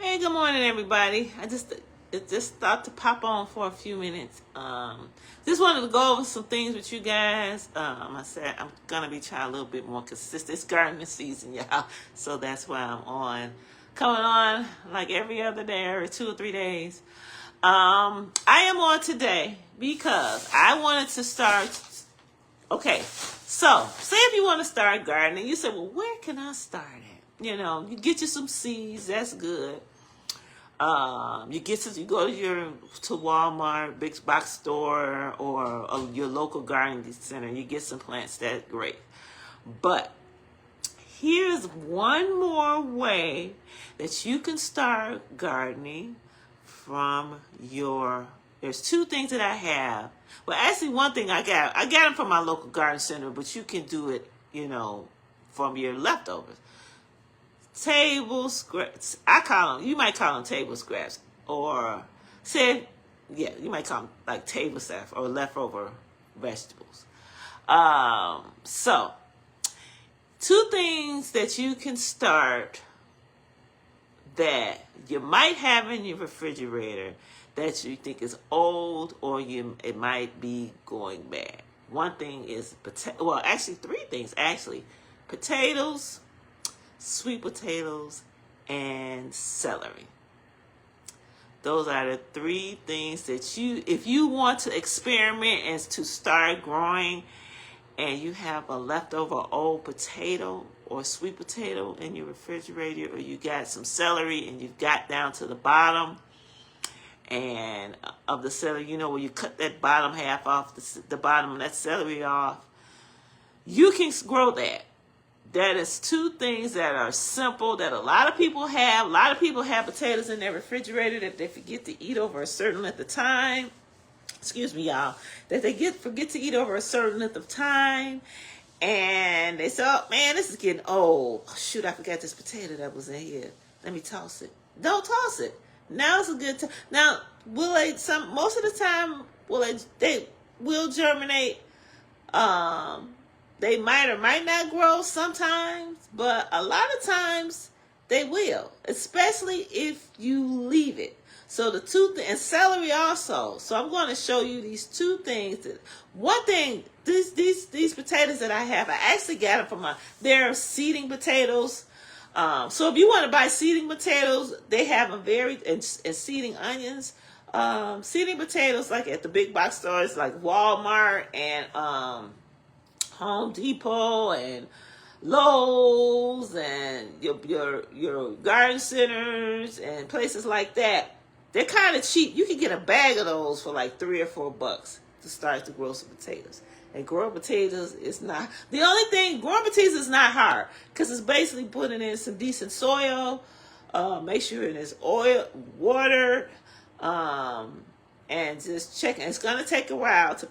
Hey, good morning, everybody. It just thought to pop on for a few minutes. Just wanted to go over some things with you guys. I said I'm gonna be trying a little bit more consistent. It's gardening season, y'all, so that's why I'm coming on like every other day or 2 or 3 days. I am on today because I wanted to start. Okay, so say if you want to start gardening, you say, well, where can I start at? You get you some seeds. That's good. You go to Walmart, big box store, or your local gardening center. You get some plants. That's great. But here's one more way that you can start gardening from your. There's 2 things that I have. Well, actually, one thing I got them from my local garden center, but you can do it, from your leftovers. Table scraps. You might call them table scraps, or you might call them like table stuff or leftover vegetables. So 2 things that you can start that you might have in your refrigerator that you think is old, or it might be going bad. One thing is actually 3 things. Actually, potatoes, sweet potatoes, and celery. Those are the 3 things that if you want to experiment and to start growing, and you have a leftover old potato or sweet potato in your refrigerator, or you got some celery and you've got down to the bottom and of the celery, where you cut that bottom half off, the bottom of that celery off, you can grow that. That is 2 things that are simple that a lot of people have. A lot of people have potatoes in their refrigerator that they forget to eat over a certain length of time. Excuse me, y'all. That they forget to eat over a certain length of time. And they say, oh, man, this is getting old. Oh, shoot, I forgot this potato that was in here. Let me toss it. Don't toss it. Now's a good time. Now, most of the time, they will germinate. They might or might not grow sometimes, but a lot of times they will, especially if you leave it. So and celery also. So I'm going to show you these 2 things. One thing, these potatoes that I have, I actually got them they're seeding potatoes. So if you want to buy seeding potatoes, they have and seeding onions. Seeding potatoes like at the big box stores like Walmart and Home Depot and Lowe's and your garden centers and places like that. They're kind of cheap. You can get a bag of those for like $3 or $4 to start to grow some potatoes. And growing potatoes is not the only thing. Growing potatoes is not hard because it's basically putting in some decent soil. Make sure it is water, and just checking. It's gonna take a while to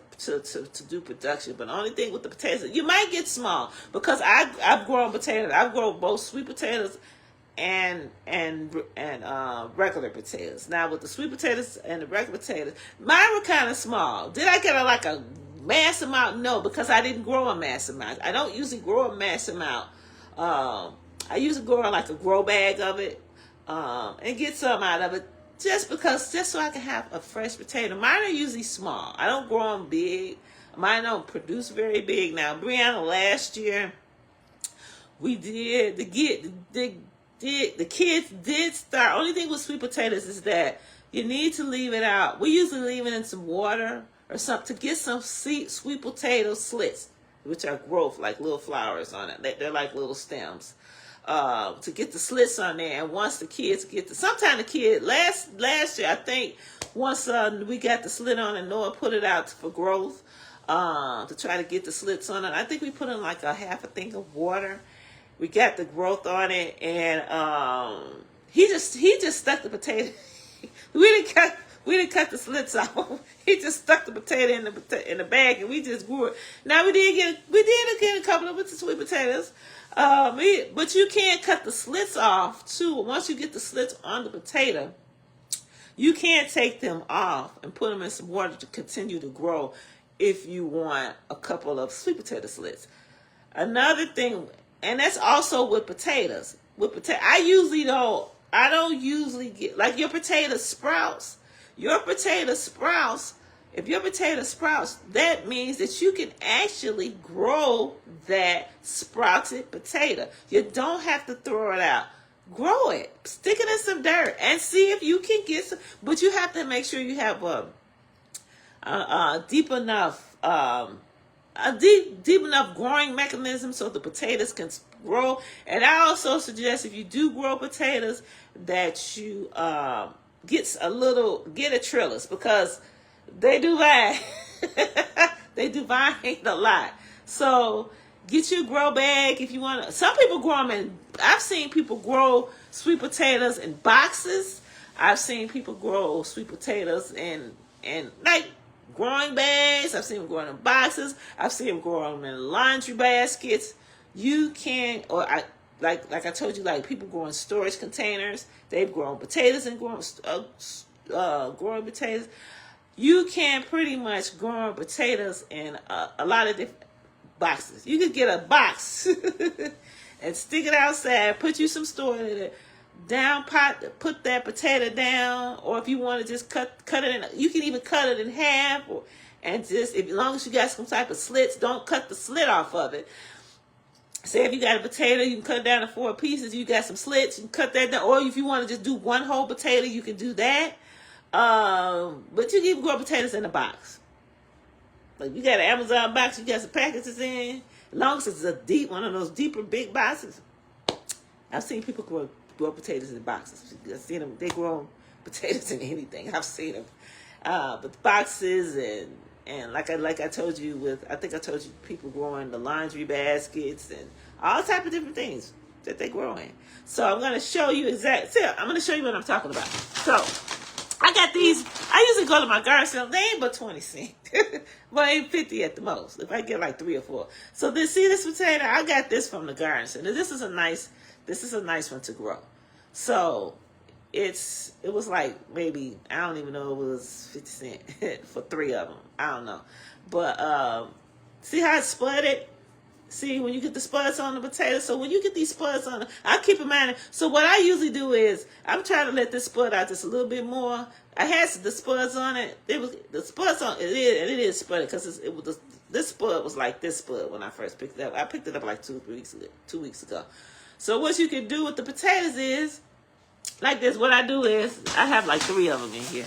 do production. But the only thing with the potatoes, you might get small because I've grown potatoes. I've grown both sweet potatoes and regular potatoes. Now with the sweet potatoes and the regular potatoes, mine were kind of small. Did I get a mass amount? No, because I didn't grow a mass amount. I don't usually grow a mass amount. I usually grow like a grow bag of it, and get some out of it just so I can have a fresh potato. Mine are usually small. I don't grow them big. Mine don't produce very big. Now, Brianna, last year the kids did start. Only thing with sweet potatoes is that you need to leave it out. We usually leave it in some water or something to get some sweet potato slits, which are growth, like little flowers on it. They're like little stems. To get the slits on there, and once the kids sometime the kid last year, I think once we got the slit on and Noah put it out for growth, to try to get the slits on it. I think we put in like a half a thing of water. We got the growth on it, and he just stuck the potato. we didn't cut the slits off. He just stuck the potato in the bag, and we just grew it. Now we did get a couple of sweet potatoes, but you can't cut the slits off too. Once you get the slits on the potato, you can't take them off and put them in some water to continue to grow if you want a couple of sweet potato slits. Another thing, and that's also with potatoes. I usually don't I don't usually get, like your potato sprouts. Your potato sprouts, if your potato sprouts, that means that you can actually grow that sprouted potato. You don't have to throw it out. Grow it. Stick it in some dirt and see if you can get some. But you have to make sure you have a deep enough deep enough growing mechanism so the potatoes can grow. And I also suggest if you do grow potatoes that you get a trellis, because they do vine. They do vine a lot. So get you a grow bag if you want. Some people grow them in. I've seen people grow sweet potatoes in boxes. I've seen people grow sweet potatoes in like growing bags. I've seen them growing in boxes. I've seen them grow them in laundry baskets. You can, like I told you, like people grow in storage containers. They've grown potatoes and growing potatoes. You can pretty much grow potatoes in a lot of different boxes. You could get a box and stick it outside. Put you some store in it. Down pot, put that potato down, or if you want to just cut it in, you can even cut it in half, and just, as long as you got some type of slits, don't cut the slit off of it. Say if you got a potato, you can cut it down to 4 pieces. You got some slits, you can cut that down, or if you want to just do one whole potato, you can do that. But you can even grow potatoes in a box. Like you got an Amazon box, you got some packages in. As long as it's one of those deeper big boxes. I've seen people grow potatoes in boxes. I've seen them. They grow potatoes in anything. I've seen them. But the boxes and like I told you I think I told you people growing the laundry baskets and all type of different things that they grow in. So I'm going to show you I'm going to show you what I'm talking about. So I got these. I usually go to my garden sale. They ain't but 20 cents. Well, ain't 50 at the most. If I get like 3 or 4. So see this potato? I got this from the garden center. This is a nice one to grow. So it was like maybe, I don't even know, it was 50 cents for 3 of them. I don't know. But see how it's spudded? See, when you get the spuds on the potato. So when you get these spuds on, I keep in mind. So what I usually do is I'm trying to let this spud out just a little bit more. I had the spuds on it. It was the spuds on it is spudded because this spud was like this spud when I first picked it up. I picked it up like 2 weeks ago. So what you can do with the potatoes is like this. What I do is I have like 3 of them in here.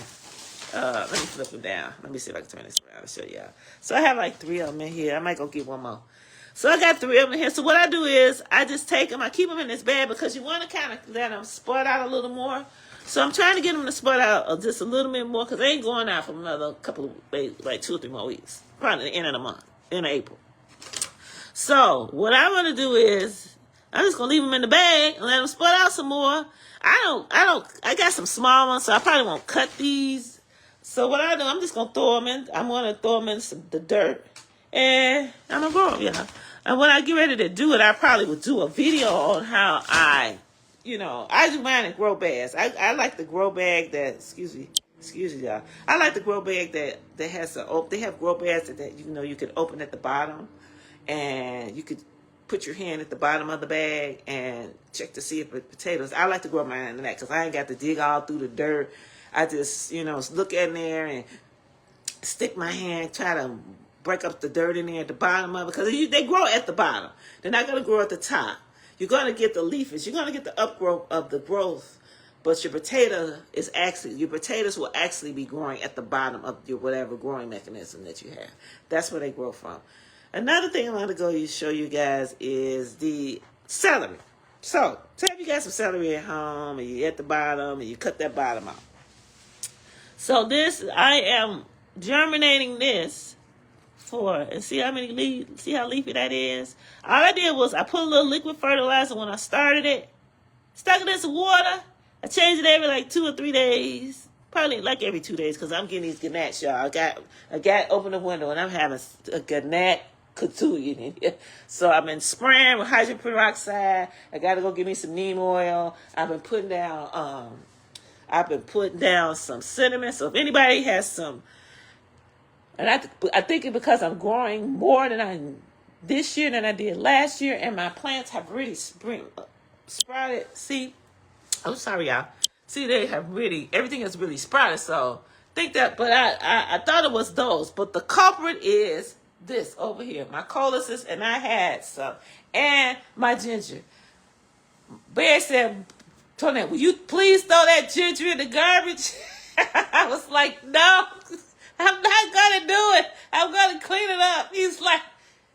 Let me flip them down. Let me see if I can turn this around and show y'all. So I have like 3 of them in here. I might go get one more. So I got 3 of them in here. So what I do is I just take them. I keep them in this bag because you want to kind of let them spud out a little more. So I'm trying to get them to spud out just a little bit more because they ain't going out for another couple of days, like 2 or 3 more weeks. Probably the end of the month, in April. So what I'm going to do is I'm just going to leave them in the bag and let them spud out some more. I got some small ones, so I probably won't cut these. So what I do, I'm just going to throw them in. I'm going to throw them in the dirt. And I'm going to grow them, you know. And when I get ready to do it, I probably would do a video on how I do mine in grow bags. I like the grow bag that, excuse me, y'all. I like the grow bag that has they have grow bags that you can open at the bottom. And you could put your hand at the bottom of the bag and check to see if it's potatoes. I like to grow mine in that because I ain't got to dig all through the dirt. I just, look in there and stick my hand, try to break up the dirt in there at the bottom of it because they grow at the bottom. They're not going to grow at the top. You're going to get the leafage. You're going to get the upgrowth of the growth, but your potatoes will actually be growing at the bottom of your whatever growing mechanism that you have. That's where they grow from. Another thing I'm going to go show you guys is the celery. So, say if you got some celery at home and you're at the bottom and you cut that bottom out. So I am germinating this and see how many leaves, see how leafy that is? All I did was I put a little liquid fertilizer when I started it, stuck it in some water. I changed it every like 2 or 3 days. Probably like every 2 days because I'm getting these gnats, y'all. I got open the window and I'm having a gnat cotillion in here. So I've been spraying with hydrogen peroxide. I got to go get me some neem oil. I've been putting down some cinnamon. So if anybody has some, and I think it's because I'm growing more this year than I did last year, and my plants have really sprouted. See, I'm sorry, y'all. See, they have really, everything is really sprouted, so think that, but I thought it was those, but the culprit is this over here, my colicis, and I had some, and my ginger. Bear said, Tony, will you please throw that ginger in the garbage? I was like, no, I'm not going to do it. I'm going to clean it up. He's like,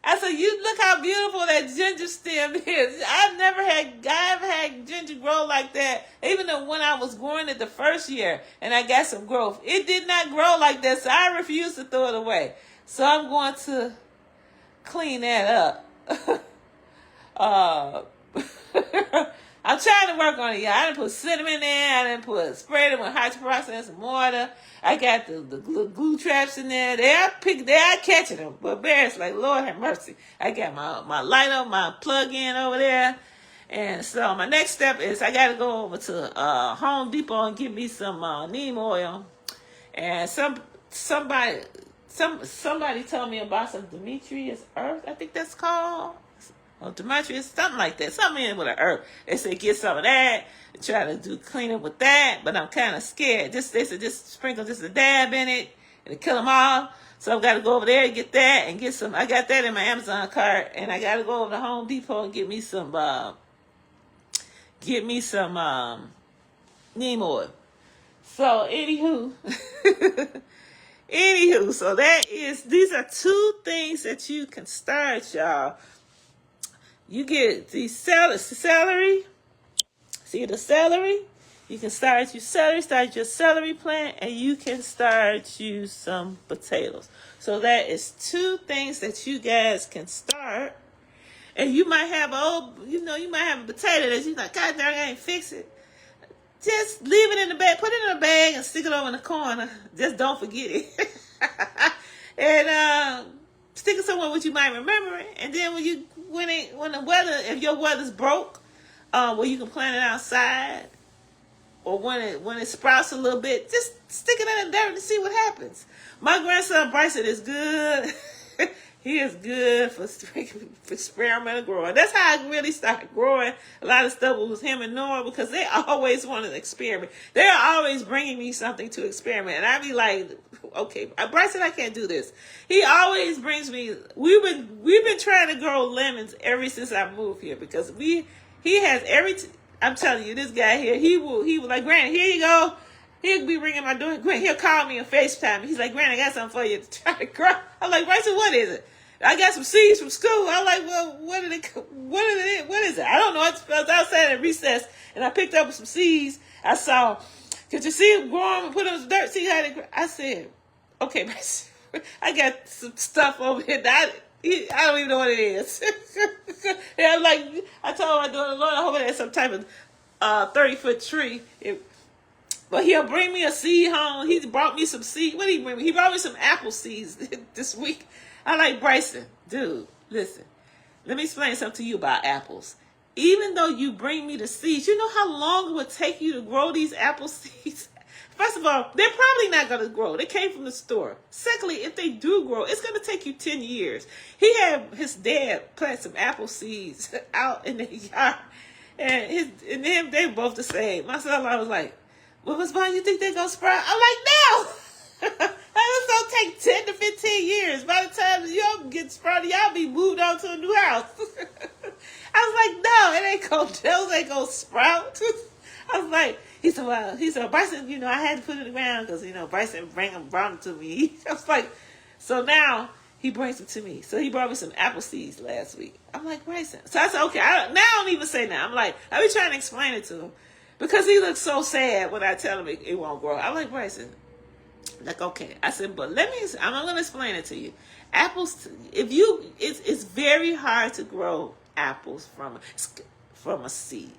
I said, you look how beautiful that ginger stem is. I've never had ginger grow like that. Even though when I was growing it the first year and I got some growth, it did not grow like that. So I refused to throw it away. So I'm going to clean that up. I'm trying to work on it, y'all. I didn't put cinnamon in. I didn't spray it with hydroperoxide and some water. I got the glue traps in there. They are catching them. But Bear's like, Lord have mercy. I got my light on, my plug-in over there. And so my next step is I got to go over to Home Depot and get me some neem oil. And somebody told me about some Demetrius Earth, I think that's called. Or Demetrius, something like that. Something in with an herb. They said get some of that and try to clean it with that. But I'm kind of scared. They said just sprinkle just a dab in it and kill them all. So I've got to go over there and get that and get some. I got that in my Amazon cart, and I got to go over to Home Depot and get me some neem oil. So anywho, so these are two things that you can start, y'all. You get the celery. See the celery? You can start your celery plant, and you can start you some potatoes. So that is two things that you guys can start. And you might have you might have a potato that you're like, God dang, I ain't fix it. Just leave it in the bag, put it in a bag and stick it over in the corner. Just don't forget it. And stick it somewhere where you might remember it. And then when the weather, if your weather's broke, where you can plant it outside, or when it sprouts a little bit, just stick it in the dirt and see what happens. My grandson Bryson is good. He is good for experimental growing. That's how I really started growing a lot of stuff with him and Nora, because they always wanted to experiment. They're always bringing me something to experiment. And I'd be like, okay, Bryson, I can't do this. He always brings me, we've been trying to grow lemons ever since I moved here, because he has I'm telling you, this guy here, he will like, Granny, here you go. He'll be ringing my door. He'll call me on FaceTime. He's like, Granny, I got something for you to try to grow. I'm like, Bryson, what is it? I got some seeds from school. I'm like, well, what is it? I don't know. I was outside at recess, and I picked up some seeds. I saw, could you see them growing and put them in the dirt, see how they grow? I said, okay, I got some stuff over here that I don't even know what it is. And I'm like, I told my daughter, Lord, I hope it has some type of 30-foot tree. But he'll bring me a seed home. He brought me some seed. What did he bring me? He brought me some apple seeds this week. I'm like, Bryson, dude, listen. Let me explain something to you about apples. Even though you bring me the seeds, you know how long it would take you to grow these apple seeds? First of all, they're probably not going to grow. They came from the store. Secondly, if they do grow, it's going to take you 10 years. He had his dad plant some apple seeds out in the yard. And him, they were both the same. My son-in-law was like, well, Miss Vaughn, you think they're going to sprout? I'm like, no. It's going to take 10 to 15 years. By the time y'all get sprouted, y'all be moved on to a new house. I was like, no, those ain't going to sprout. I was like, he said, Bryson, I had to put it in the ground because, Bryson brought them to me. I was like, so now he brings them to me. So he brought me some apple seeds last week. I'm like, Bryson. So I said, okay, now I don't even say that. I'm like, I be trying to explain it to him because he looks so sad when I tell him it won't grow. I'm like, Bryson, like, okay. I said, but I'm going to explain it to you. Apples, it's very hard to grow apples from a seed.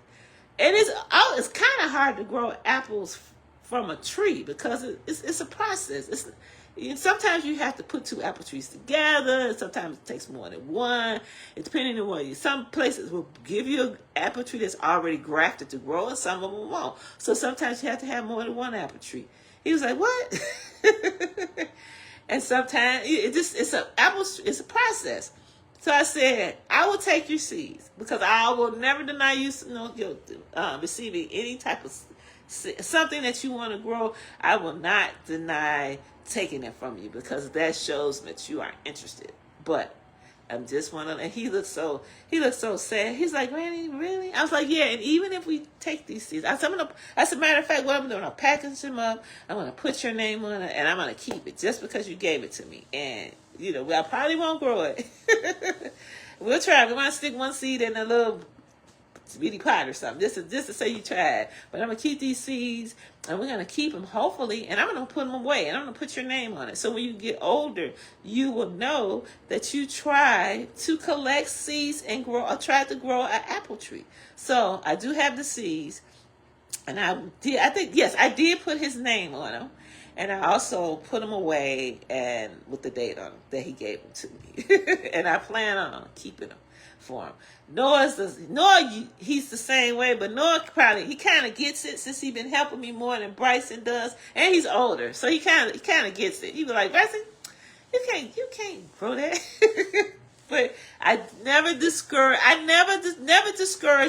And it's kind of hard to grow apples from a tree because it's a process. Sometimes you have to put two apple trees together. Sometimes it takes more than one. It's depending on what some places will give you an apple tree that's already grafted to grow, and some of them won't. So sometimes you have to have more than one apple tree. He was like, what? And sometimes it's a process. So I said, I will take your seeds because I will never deny you, receiving any type of something that you want to grow. I will not deny taking it from you because that shows that you are interested. But I'm just one of, and he looked so sad. He's like, Granny, really? I was like, yeah. And even if we take these seeds, as a matter of fact, what I'm doing, I'm packaging them up. I'm gonna put your name on it, and I'm gonna keep it just because you gave it to me. And I probably won't grow it. We'll try. We might stick one seed in a little sweetie pot or something. Just to say you tried. But I'm gonna keep these seeds, and we're gonna keep them hopefully, and I'm gonna put them away, and I'm gonna put your name on it. So when you get older, you will know that you tried to collect seeds and grow. I tried to grow an apple tree. So I do have the seeds, and I did put his name on them. And I also put them away and with the date on them that he gave them to me. And I plan on keeping them for him. Noah, he's the same way, but Noah he kind of gets it since he's been helping me more than Bryson does. And he's older, so he kind of gets it. He be like, Bryson, you can't grow that. But I never discourage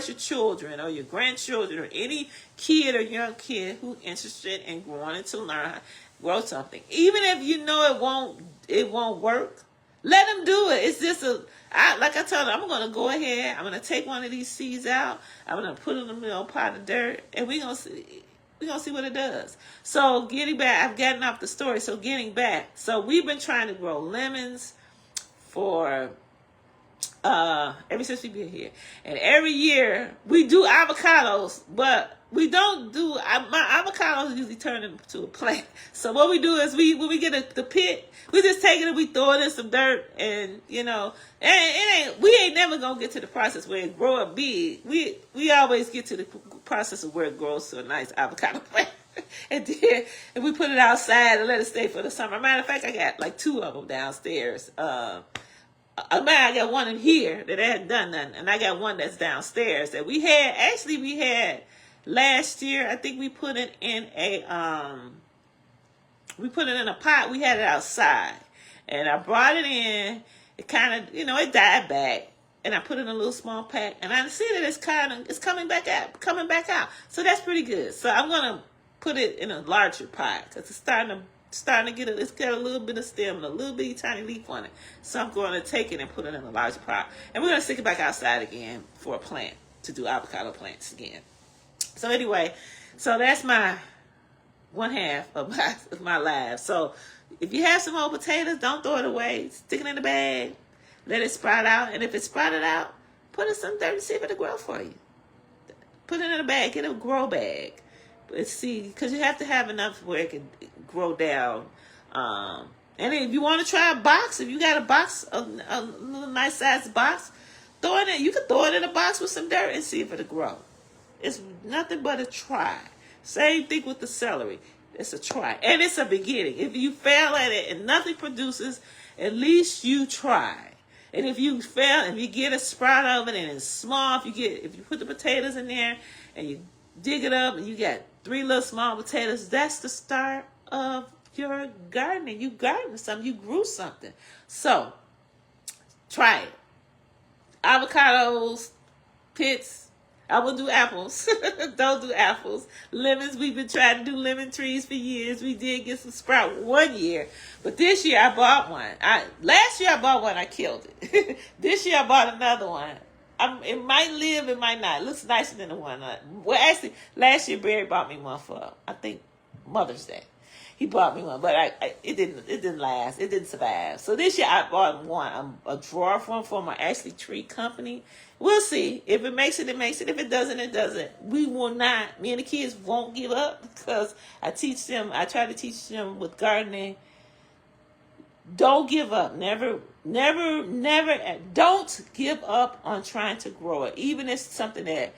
your children or your grandchildren or any kid or young kid who's interested in growing to learn how to grow something. Even if you know it won't work, let them do it. It's just like I told them, I'm going to go ahead. I'm going to take one of these seeds out. I'm going to put it in a pot of dirt, and we're going to see what it does. So getting back, I've gotten off the story. So getting back. So we've been trying to grow lemons for ever since we've been here. And every year we do avocados, but we don't do, my avocados usually turn into a plant. So what we do is when we get the pit, we just take it and we throw it in some dirt, and we ain't never gonna get to the process where it grow up big. We always get to the process of where it grows to a nice avocado plant. And we put it outside and let it stay for the summer. Matter of fact, I got like 2 of them downstairs. I got one in here that I hadn't done nothing, and I got one that's downstairs that we had last year. I think we put it in a pot. We had it outside, and I brought it in. It kind of, it died back, and I put it in a little small pack, and I see that it's coming back out. So that's pretty good. So I'm gonna put it in a larger pot because it's starting to get it's got a little bit of stem and a little bitty tiny leaf on it. So I'm going to take it and put it in a larger pot, and we're going to stick it back outside again for a plant to do avocado plants again. So anyway, so that's my one half of my life. So if you have some old potatoes, don't throw it away. Stick it in the bag, let it sprout out, and if it sprouted out, put it in some dirt and see if it'll grow for you. Put it in a bag, get a grow bag. Let's see, because you have to have enough where it can grow down. And if you want to try a box, if you got a box, a little nice sized box, throw it in. You can throw it in a box with some dirt and see if it'll grow. It's nothing but a try. Same thing with the celery. It's a try, and it's a beginning. If you fail at it and nothing produces, at least you try. And if you fail, if you get a sprout of it and it's small, if you put the potatoes in there and you dig it up and you got 3 little small potatoes, that's the start of your gardening. You gardened something, you grew something. So try it. Avocados, pits. I will do apples. Don't do apples. Lemons, we've been trying to do lemon trees for years. We did get some sprout one year, but this year I bought one. Last year I bought one, I killed it. This year I bought another one. It might live, it might not. It looks nicer than the one. Well, actually, last year Barry bought me one for, I think, Mother's Day. He bought me one, but it didn't last. It didn't survive. So this year I bought one, a drawer for my Ashley Tree Company. We'll see. If it makes it, it makes it. If it doesn't, it doesn't. We will not. Me and the kids won't give up because I try to teach them with gardening. Don't give up. Never. Don't give up on trying to grow it. Even if it's something that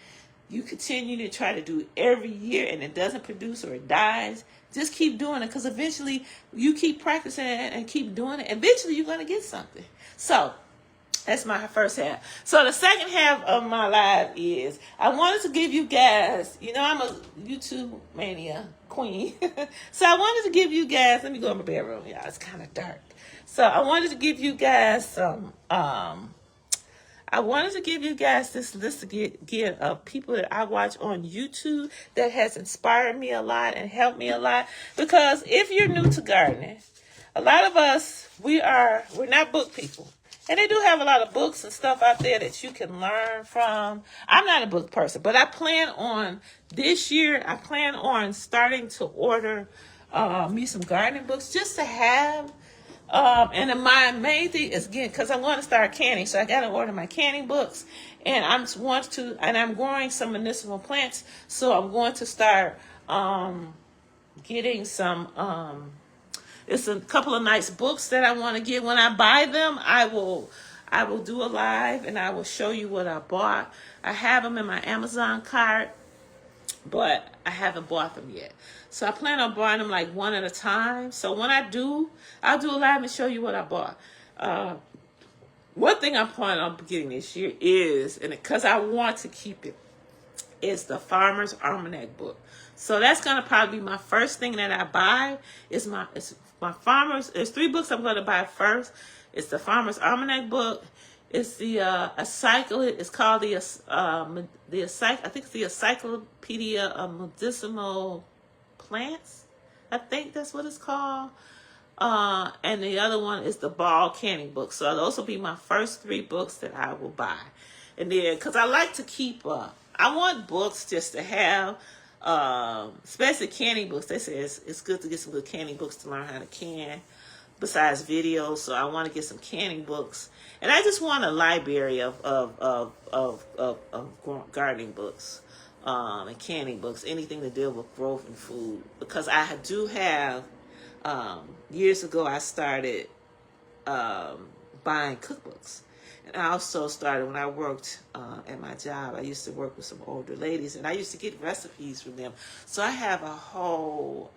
you continue to try to do every year and it doesn't produce or it dies, just keep doing it because eventually you keep practicing it and keep doing it. Eventually you're going to get something. So that's my first half. So the second half of my life is I wanted to give you guys, I'm a YouTube mania queen. So I wanted to give you guys, let me go in my bedroom. Yeah, it's kind of dark. So I wanted to give you guys some I wanted to give you guys this list again of people that I watch on YouTube that has inspired me a lot and helped me a lot. Because if you're new to gardening, a lot of us, we're not book people. And they do have a lot of books and stuff out there that you can learn from. I'm not a book person, but I plan on starting to order me some gardening books just to have. And then my main thing is, again, because I'm going to start canning, so I got to order my canning books, and I'm growing some medicinal plants, so I'm going to start getting some. It's a couple of nice books that I want to get. When I buy them, I will do a live and I will show you what I bought. I have them in my Amazon cart, but I haven't bought them yet. So I plan on buying them like one at a time. So when I do, I'll do a live and show you what I bought. One thing I'm planning on getting this year is, and because I want to keep it, is the Farmer's Almanac book. So that's gonna probably be my first thing that I buy. It's my Farmer's. There's 3 books I'm gonna buy first. It's the Farmer's Almanac book. It's the it's called the I think it's the Encyclopedia of Medicinal Plants. I think that's what it's called. And the other one is the Ball Canning book. So those will be my first 3 books that I will buy. And then, because I like to keep I want books just to have, especially canning books. They say it's good to get some good canning books to learn how to can, besides videos. So I want to get some canning books, and I just want a library of gardening books, and canning books, anything to deal with growth and food. Because I do have, years ago I started buying cookbooks. And I also started, when I worked at my job, I used to work with some older ladies, and I used to get recipes from them. So I have a whole,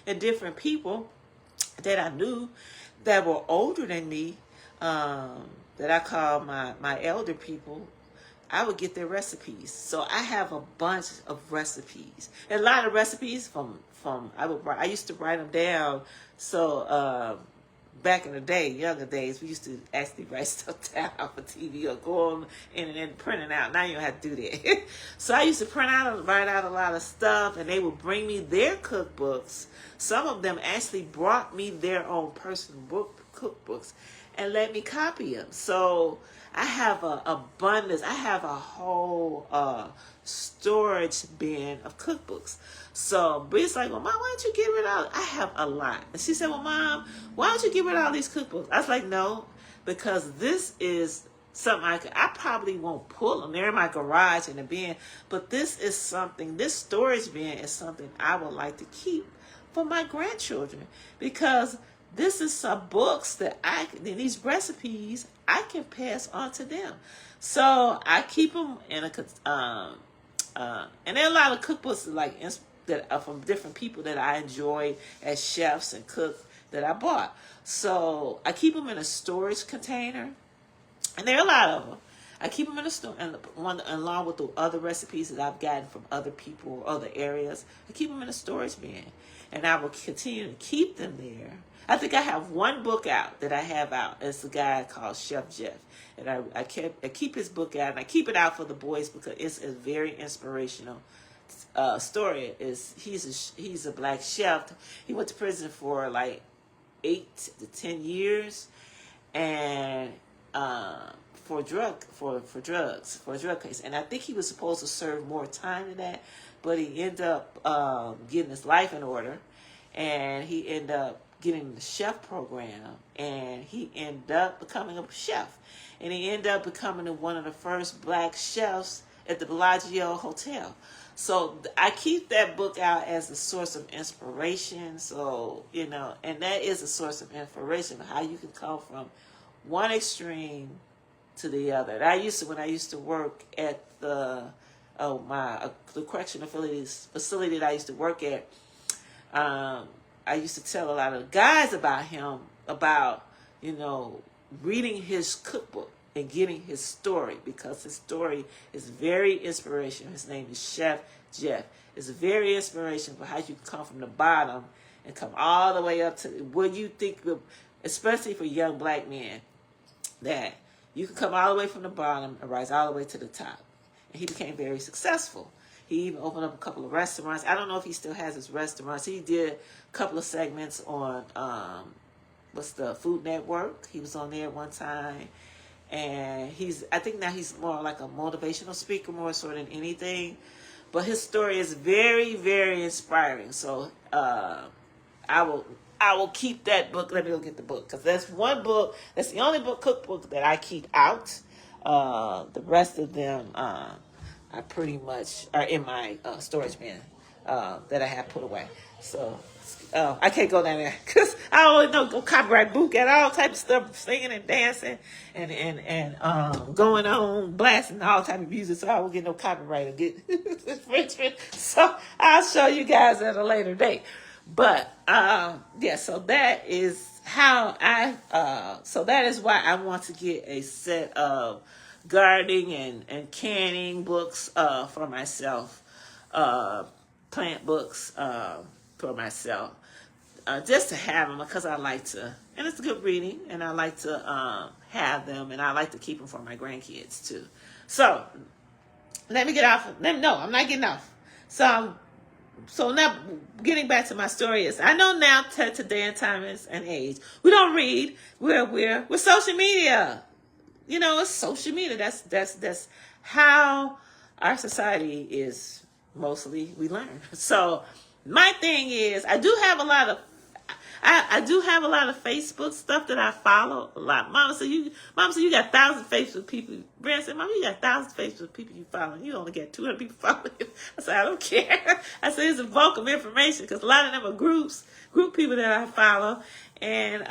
and different people that I knew that were older than me, that I call my elder people. I would get their recipes. So I have a bunch of recipes. And a lot of recipes I used to write them down. So, back in the day, younger days, we used to actually write stuff down off of TV or go on and print it out. Now you don't have to do that. So I used to write out a lot of stuff, and they would bring me their cookbooks. Some of them actually brought me their own personal cookbooks and let me copy them. So I have an abundance. I have a whole storage bin of cookbooks. So Bree's like, well, Mom, why don't you get rid of it? I have a lot. And she said, well, Mom, why don't you get rid of all these cookbooks? I was like, no, because this is something I probably won't pull them. They're in my garage in the bin. But this storage bin is something I would like to keep for my grandchildren. Because this is some books that these recipes, I can pass on to them. So I keep them in and there are a lot of cookbooks that are from different people that I enjoy as chefs and cooks that I bought. So I keep them in a storage container, and there are a lot of them. I keep them in a store, and along with the other recipes that I've gotten from other people or other areas, I keep them in a storage bin, and I will continue to keep them there. I think I have one book out that I have out. It's a guy called Chef Jeff, and I keep his book out, and I keep it out for the boys because it's a very inspirational story. He's a black chef. He went to prison for like 8 to 10 years, and for a drug case. And I think he was supposed to serve more time than that, but he ended up getting his life in order, and he ended up getting the chef program, and he ended up becoming a chef, and he ended up becoming one of the first black chefs at the Bellagio Hotel. So I keep that book out as a source of inspiration. So, and that is a source of inspiration, how you can come from one extreme to the other. And when I used to work at the correctional facility that I used to work at, I used to tell a lot of guys about him, reading his cookbook and getting his story, because his story is very inspirational. His name is Chef Jeff. It's very inspirational for how you come from the bottom and come all the way up to what you think, especially for young black men, that You can come all the way from the bottom and rise all the way to the top. And he became very successful. He even opened up a couple of restaurants. I don't know if he still has his restaurants. He did a couple of segments on what's the Food Network. He was on there one time. And I think now he's more like a motivational speaker more so than anything. But his story is very, very inspiring. So I will keep that book. Let me go get the book, because that's one book. That's the only cookbook that I keep out. The rest of them are pretty much are in my storage bin that I have put away. So I can't go down there because I always know go copyright book, got all type of stuff, singing and dancing and going on blasting all type of music. So I won't get no copyright or get infringement. So I'll show you guys at a later date. But yeah, so that is how so that is why I want to get a set of gardening and canning books for myself, plant books for myself, just to have them, because I like to, and it's good reading, and I like to have them, and I like to keep them for my grandkids too. So let me get off. No, I'm not getting off. So now, getting back to my story is, I know now today and time is an age. We don't read. We're social media. You know, it's social media. That's how our society is. Mostly we learn. So my thing is, I do have a lot of Facebook stuff that I follow a lot. Mama said you got thousands of Facebook people. Brand said, Mama, you got thousands of Facebook people you follow. You only got 200 people following you. I said, I don't care. I said, it's a bulk of information, because a lot of them are group people that I follow. And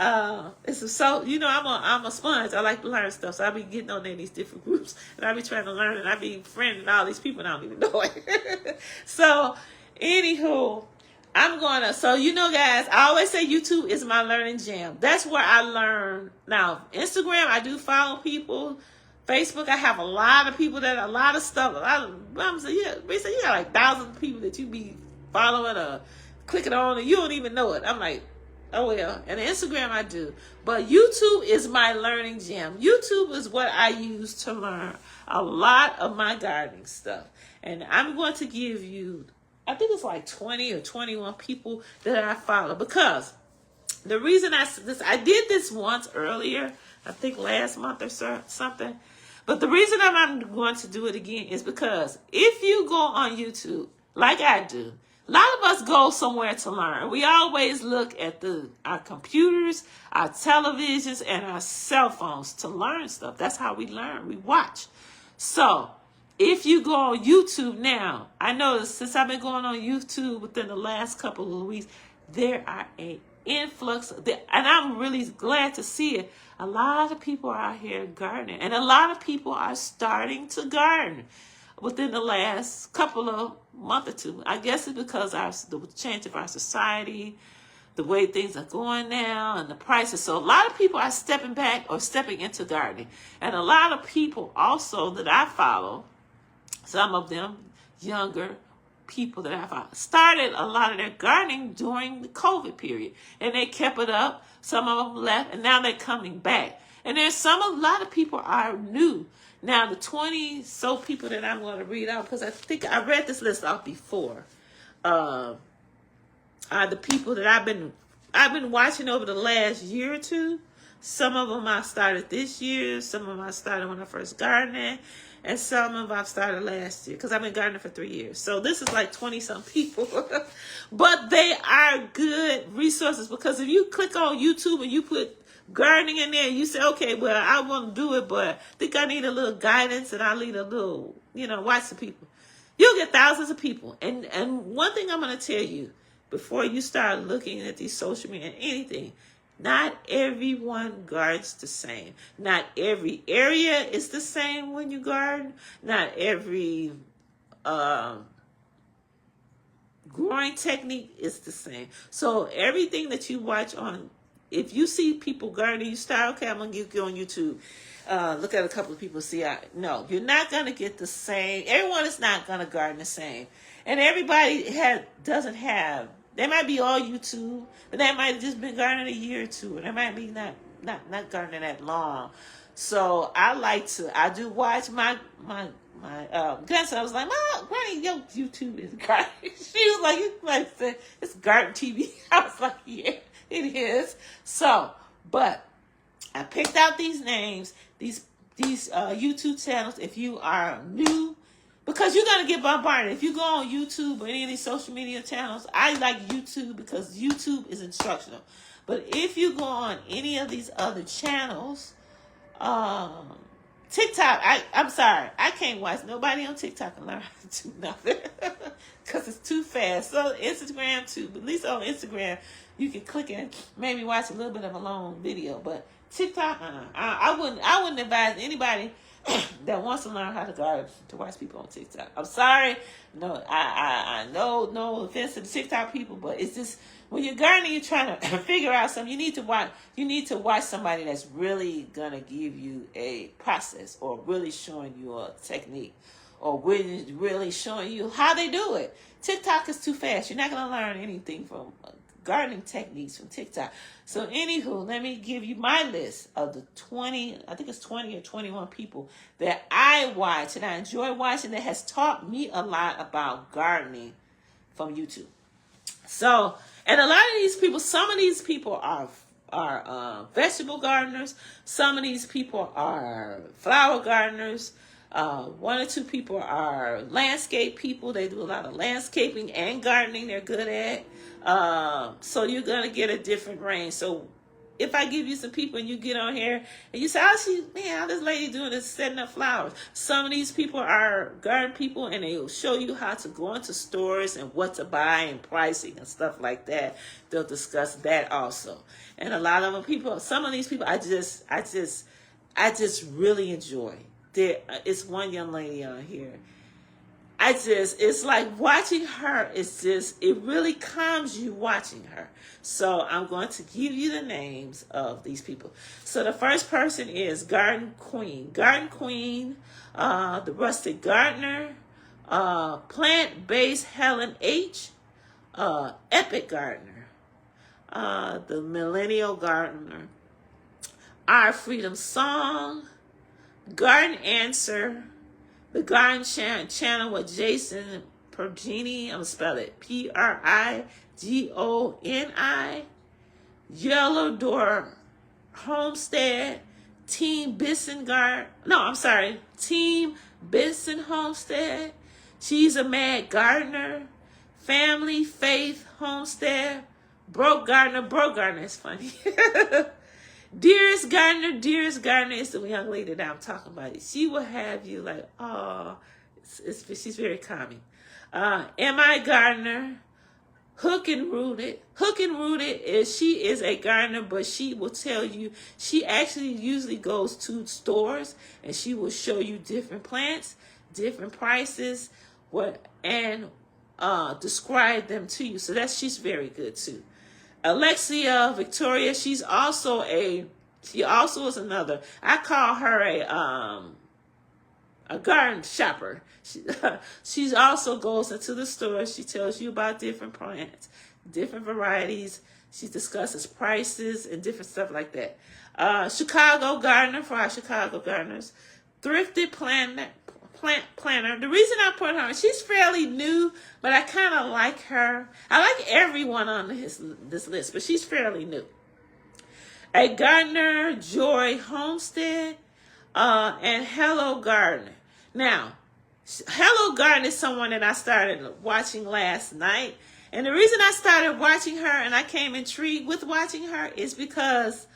it's so, you know, I'm a sponge. I like to learn stuff. So I be getting on there in these different groups, and I be trying to learn, and I be friending all these people, and I don't even know it. So anywho, so you know, guys, I always say YouTube is my learning gym. That's where I learn. Now, Instagram, I do follow people. Facebook, I have a lot of people a lot of stuff. Mom said, yeah, you got like thousands of people that you be following or clicking on, and you don't even know it. I'm like, oh well. And Instagram I do. But YouTube is my learning gym. YouTube is what I use to learn a lot of my gardening stuff. And I'm going to give you, I think it's like 20 or 21 people that I follow, because the reason I did this once earlier, I think last month or something. But the reason I'm going to do it again is because if you go on YouTube, like I do, a lot of us go somewhere to learn. We always look at our computers, our televisions, and our cell phones to learn stuff. That's how we learn. We watch. So if you go on YouTube now, I noticed since I've been going on YouTube within the last couple of weeks, there are an influx, and I'm really glad to see it. A lot of people are out here gardening, and a lot of people are starting to garden within the last couple of month or two. I guess it's because the change of our society, the way things are going now, and the prices. So a lot of people are stepping back or stepping into gardening. And a lot of people also that I follow, some of them younger people that I follow, started a lot of their gardening during the COVID period. And they kept it up. Some of them left, and now they're coming back. And there's a lot of people are new. Now, the 20 so people that I'm going to read out, because I think I read this list off before, are the people that I've been watching over the last year or two. Some of them I started this year. Some of them I started when I first gardened. And some of them I've started last year, because I've been gardening for 3 years. So this is like 20-some people. But they are good resources, because if you click on YouTube and you put gardening in there, you say, okay, well, I want to do it, but I think I need a little guidance, and I need a little, watch the people. You'll get thousands of people. And one thing I'm going to tell you, before you start looking at these social media and anything, not everyone gardens the same. Not every area is the same when you garden. Not every growing technique is the same. So everything that you watch on, if you see people gardening, you start, okay, I'm going to go on YouTube. Look at a couple of people, no, you're not going to get the same. Everyone is not going to garden the same. And everybody doesn't have, they might be all YouTube, but they might have just been gardening a year or two, and they might be not gardening that long. So I do watch my grandson. I was like, Mom, Granny, your YouTube is garden. She was like, it's garden TV. I was like, yeah, it is. So, but I picked out these names, these YouTube channels. If you are new, because you're gonna get bombarded. If you go on YouTube or any of these social media channels, I like YouTube because YouTube is instructional. But if you go on any of these other channels, TikTok, I'm sorry, I can't watch nobody on TikTok and learn how to do nothing because it's too fast. So Instagram too, but at least on Instagram you can click and maybe watch a little bit of a long video. But TikTok, I wouldn't advise anybody that wants to learn how to garden to watch people on TikTok. I'm sorry, I know, no offense to the TikTok people, but it's just when you're gardening, you're trying to figure out something. You need to watch somebody that's really gonna give you a process, or really showing you a technique, or really showing you how they do it. TikTok is too fast. You're not gonna learn anything from gardening techniques from TikTok. So anywho, let me give you my list of the 20 or 21 people that I watch and I enjoy watching that has taught me a lot about gardening from YouTube. So, and a lot of these people, some of these people are vegetable gardeners. Some of these people are flower gardeners. One or two people are landscape people. They do a lot of landscaping and gardening they're good at. So you're going to get a different range. So if I give you some people and you get on here and you say, how this lady doing this, setting up flowers. Some of these people are garden people and they will show you how to go into stores and what to buy and pricing and stuff like that. They'll discuss that also. And a lot of them some of these people I just really enjoy. It's one young lady on here. It's like watching her. It really calms you watching her. So I'm going to give you the names of these people. So the first person is Garden Queen. Garden Queen, the Rustic Gardener, Plant-Based Helen H., Epic Gardener, the Millennial Gardener, Our Freedom Song, Garden Answer, the Garden Channel with Jason Pergini. I'm going to spell it Prigoni. Yellow Door Homestead. Team Benson Homestead. She's a Mad Gardener. Family Faith Homestead. Broke Gardener is funny. Dearest Gardener is the young lady that I'm talking about. She will have you like, oh, she's very calming. M.I. Gardener, Hook and Rooted. Hook and Rooted she is a gardener, but she will tell you, she actually usually goes to stores and she will show you different plants, different prices, and describe them to you. So she's very good too. Alexia Victoria, she also is another. I call her a garden shopper. She also goes into the store. She tells you about different plants, different varieties. She discusses prices and different stuff like that. Chicago Gardener for our Chicago gardeners. Thrifted Plant Planner. The reason I put her, she's fairly new, but I kind of like her. I like everyone on this list, but she's fairly new. A Gardener Joy Homestead, and Hello Gardener. Now, Hello Gardener is someone that I started watching last night, and the reason I started watching her and I came intrigued with watching her is because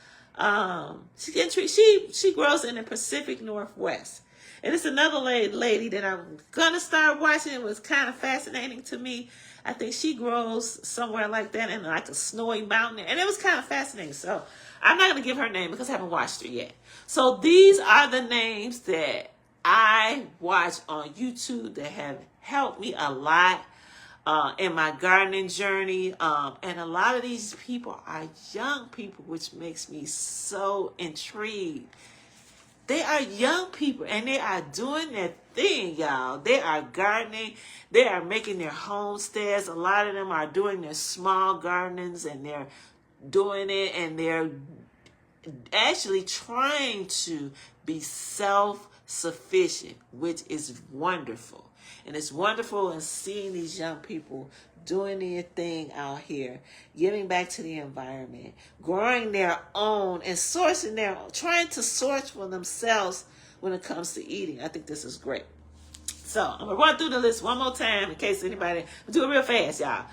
she grows in the Pacific Northwest. And it's another lady that I'm going to start watching. It was kind of fascinating to me. I think she grows somewhere like that in like a snowy mountain. And it was kind of fascinating. So I'm not going to give her name because I haven't watched her yet. So these are the names that I watch on YouTube that have helped me a lot in my gardening journey. And a lot of these people are young people, which makes me so intrigued. They are young people, and they are doing their thing, y'all. They are gardening. They are making their homesteads. A lot of them are doing their small gardenings, and they're doing it, and they're actually trying to be self-sufficient, which is wonderful. And it's wonderful in seeing these young people doing their thing out here, giving back to the environment, growing their own and sourcing trying to source for themselves when it comes to eating. I think this is great. So I'm gonna run through the list one more time in case anybody. I'll do it real fast, y'all.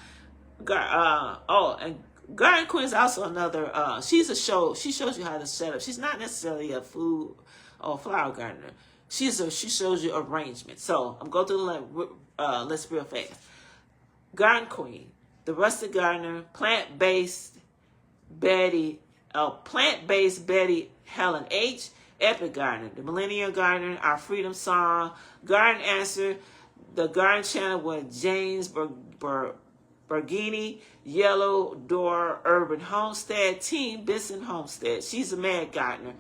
And Garden Queen is also another. She's a show. She shows you how to set up. She's not necessarily a food or flower gardener. She shows you arrangement. So I'm going through the list real fast. Garden Queen, the Rustic Gardener, Plant-Based Betty Helen H, Epic Gardener, the Millennial Gardener, Our Freedom Song, Garden Answer, the Garden Channel with James Bergini, Yellow Door Urban Homestead, Team Benson Homestead. She's a mad gardener.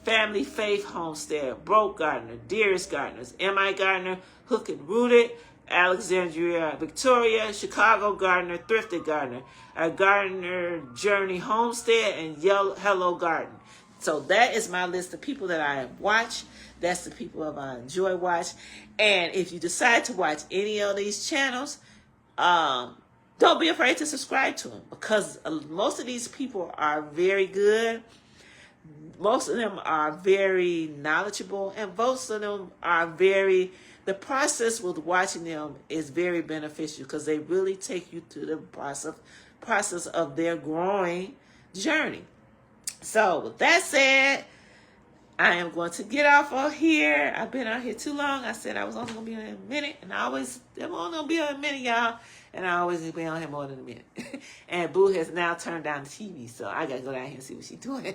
Family Faith Homestead, Broke Gardener, Dearest Gardeners, M.I. Gardener, Hook and Rooted, Alexandria Victoria, Chicago Gardener, Thrifted Gardener, a Gardener Journey Homestead, and Hello Garden. So that is my list of people that I watch. That's the people that I enjoy watch. And if you decide to watch any of these channels, don't be afraid to subscribe to them, because most of these people are very good. Most of them are very knowledgeable, and most of them are the process with watching them is very beneficial, because they really take you through the process of their growing journey. So with that said, I am going to get off of here. I've been out here too long. I said I was only going to be on a minute, and I'm only going to be on a minute, y'all. And I always be on here more than a minute. And Boo has now turned down the TV, so I got to go down here and see what she's doing.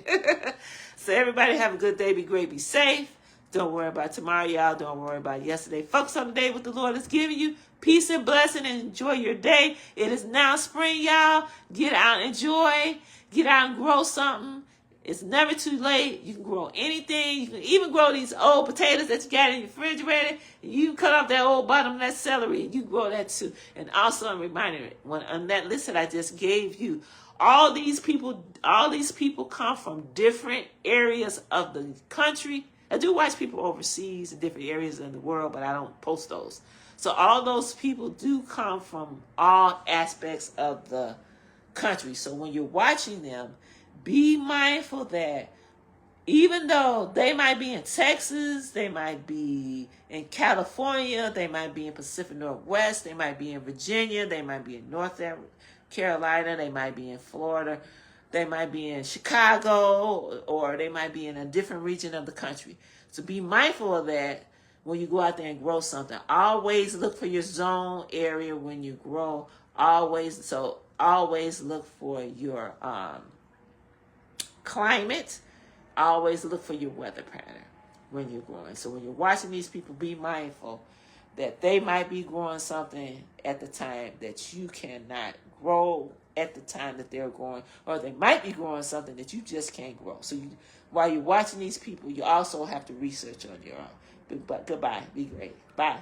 So everybody have a good day. Be great. Be safe. Don't worry about tomorrow, y'all. Don't worry about yesterday. Focus on the day what the Lord has given you. Peace and blessing, and enjoy your day. It is now spring, y'all. Get out and enjoy. Get out and grow something. It's never too late. You can grow anything. You can even grow these old potatoes that you got in your refrigerator. You can cut off that old bottom of that celery, and you can grow that too. And also, I'm reminding you, on that list that I just gave you, all these people come from different areas of the country. I do watch people overseas in different areas of the world, but I don't post those. So all those people do come from all aspects of the country. So when you're watching them, be mindful that even though they might be in Texas, they might be in California, they might be in Pacific Northwest, they might be in Virginia, they might be in North Carolina, they might be in Florida, they might be in Chicago, or they might be in a different region of the country. So be mindful of that when you go out there and grow something. Always look for your zone area when you grow. Always look for your climate. Always look for your weather pattern when you're growing. So when you're watching these people, be mindful that they might be growing something at the time that you cannot grow at the time that they're growing, or they might be growing something that you just can't grow. So while you're watching these people, you also have to research on your own. But goodbye. Be great. Bye.